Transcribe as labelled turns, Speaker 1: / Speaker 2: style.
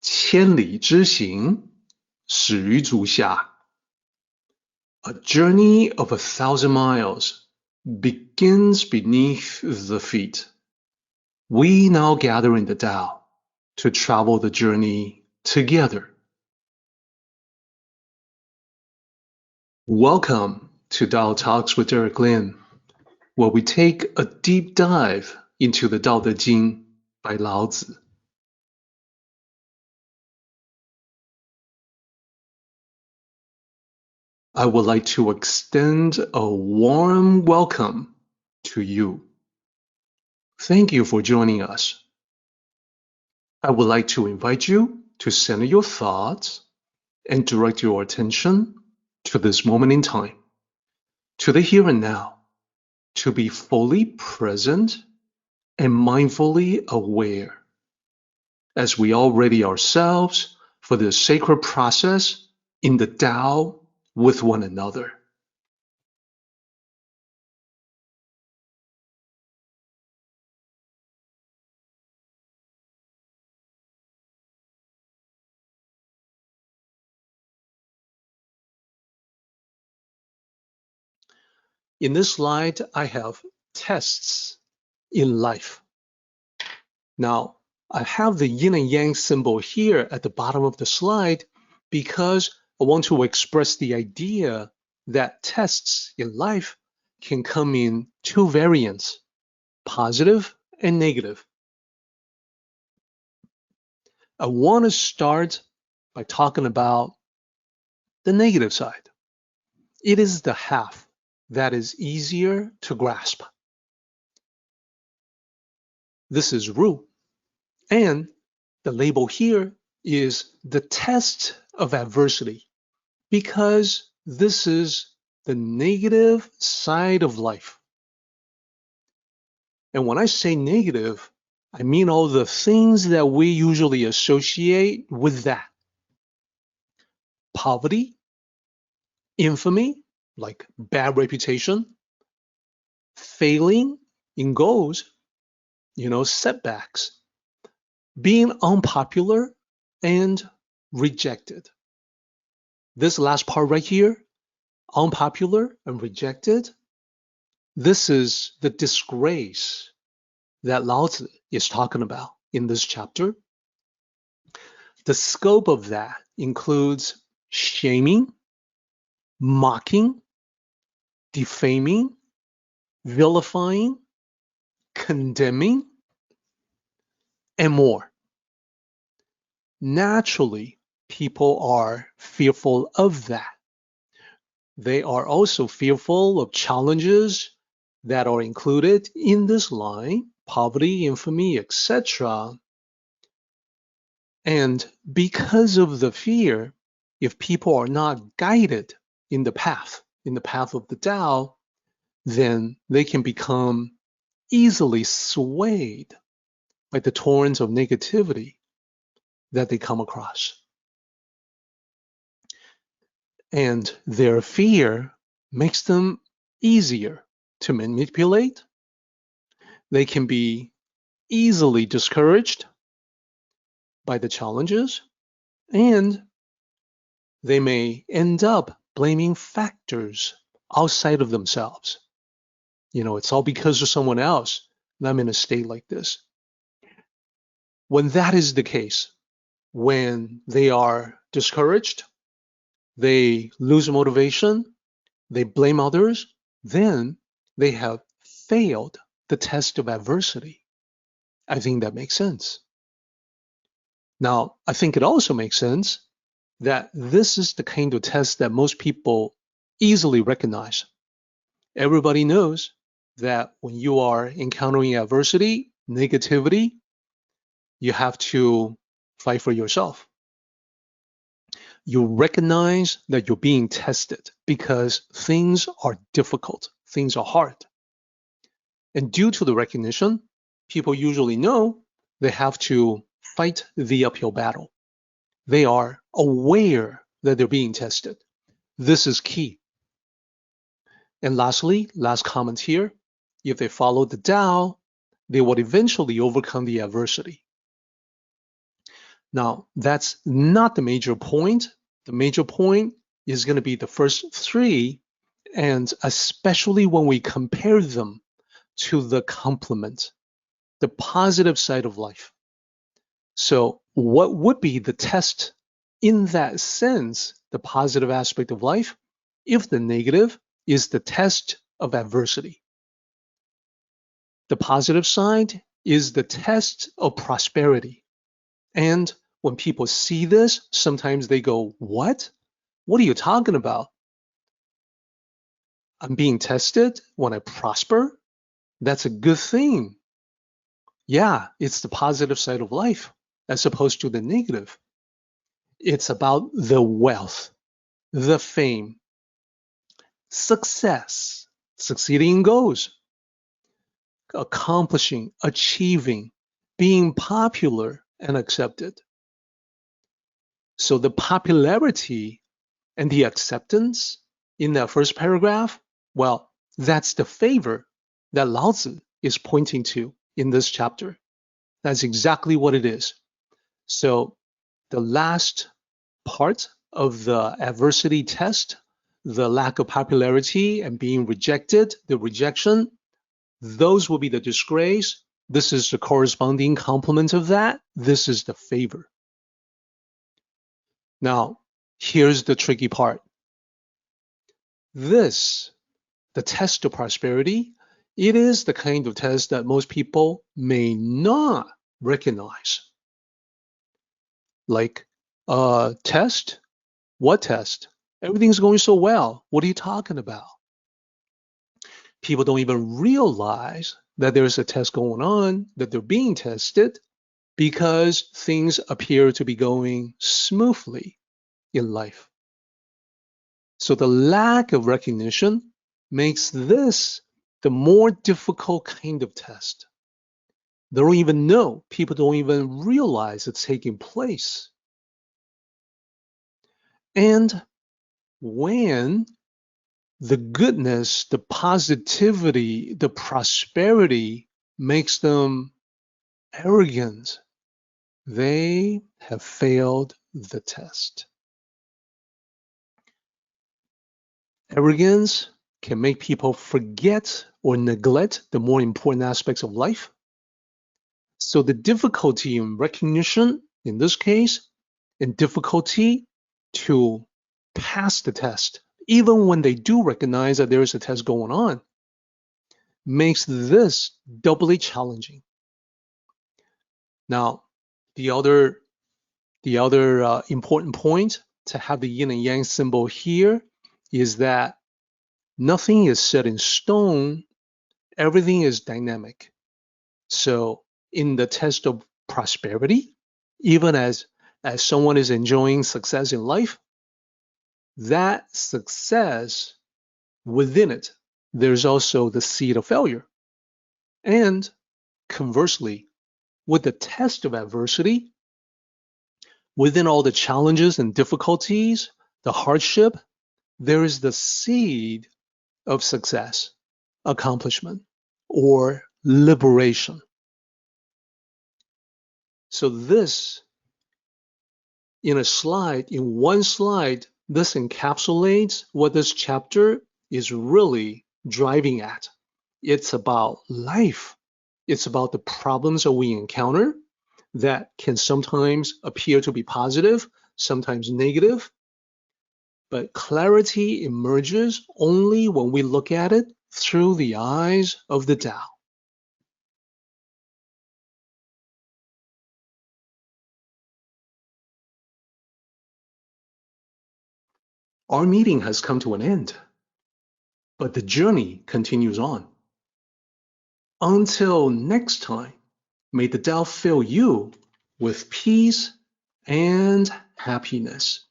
Speaker 1: 千里之行，始于足下。A journey of 1,000 miles begins beneath the feet. We now gather in the Tao to travel the journey together. Welcome to Tao Talks with Derek Lin, where we take a deep dive into the Tao Te Ching by Lao Tzu. I would like to extend a warm welcome to you. Thank you for joining us. I would like to invite you to center your thoughts and direct your attention to this moment in time, to the here and now, to be fully present and mindfully aware as we all ready ourselves for this sacred process in the Tao with one another. In this slide, I have tests in life. Now, I have the yin and yang symbol here at the bottom of the slide because I want to express the idea that tests in life can come in two variants, positive and negative. I want to start by talking about the negative side. It is the half that is easier to grasp. This is Ru, and the label here is the test of adversity, because this is the negative side of life. And when I say negative, I mean all the things that we usually associate with that. Poverty, infamy, like bad reputation, failing in goals, setbacks, being unpopular and rejected. This last part right here, unpopular and rejected, this is the disgrace that Lao Tzu is talking about in this chapter. The scope of that includes shaming, mocking, defaming, vilifying, condemning, and more. Naturally, people are fearful of that. They are also fearful of challenges that are included in this line, poverty, infamy, etc. And because of the fear, if people are not guided in the path of the Tao, then they can become easily swayed by the torrents of negativity that they come across. And their fear makes them easier to manipulate. They can be easily discouraged by the challenges, and they may end up blaming factors outside of themselves. It's all because of someone else that I'm in a state like this. When that is the case, when they are discouraged, they lose motivation, they blame others, then they have failed the test of adversity. I think that makes sense. Now, I think it also makes sense that this is the kind of test that most people easily recognize. Everybody knows that when you are encountering adversity, negativity, you have to fight for yourself. You recognize that you're being tested because things are difficult, things are hard. And due to the recognition, people usually know they have to fight the uphill battle. They are aware that they're being tested. This is key. And lastly, last comment here, if they follow the Tao, they will eventually overcome the adversity. Now, that's not the major point. The major point is going to be the first three, and especially when we compare them to the complement, the positive side of life. So what would be the test in that sense, the positive aspect of life, if the negative is the test of adversity? The positive side is the test of prosperity. And when people see this, sometimes they go, what? What are you talking about? I'm being tested when I prosper? That's a good thing. Yeah, it's the positive side of life as opposed to the negative. It's about the wealth, the fame, success, succeeding in goals, accomplishing, achieving, being popular and accepted. So the popularity and the acceptance in that first paragraph, well, that's the favor that Lao Tzu is pointing to in this chapter. That's exactly what it is. So the last part of the adversity test, the lack of popularity and being rejected, the rejection, those will be the disgrace. This is the corresponding complement of that. This is the favor. Now, here's the tricky part. This, the test of prosperity, it is the kind of test that most people may not recognize. Like, test? What test? Everything's going so well. What are you talking about? People don't even realize that there's a test going on, that they're being tested, because things appear to be going smoothly in life. So the lack of recognition makes this the more difficult kind of test. They don't even know. People don't even realize it's taking place. And when the goodness, the positivity, the prosperity makes them arrogant, they have failed the test. Arrogance can make people forget or neglect the more important aspects of life. So the difficulty in recognition, in this case, and difficulty to pass the test, even when they do recognize that there is a test going on, makes this doubly challenging. Now, the other important point to have the yin and yang symbol here is that nothing is set in stone. Everything is dynamic. So in the test of prosperity, even as someone is enjoying success in life, that success within it, there's also the seed of failure. And conversely, with the test of adversity, within all the challenges and difficulties, the hardship, there is the seed of success, accomplishment, or liberation. So this, in one slide, this encapsulates what this chapter is really driving at. It's about life. It's about the problems that we encounter that can sometimes appear to be positive, sometimes negative. But clarity emerges only when we look at it through the eyes of the Tao. Our meeting has come to an end, but the journey continues on. Until next time, may the Tao fill you with peace and happiness.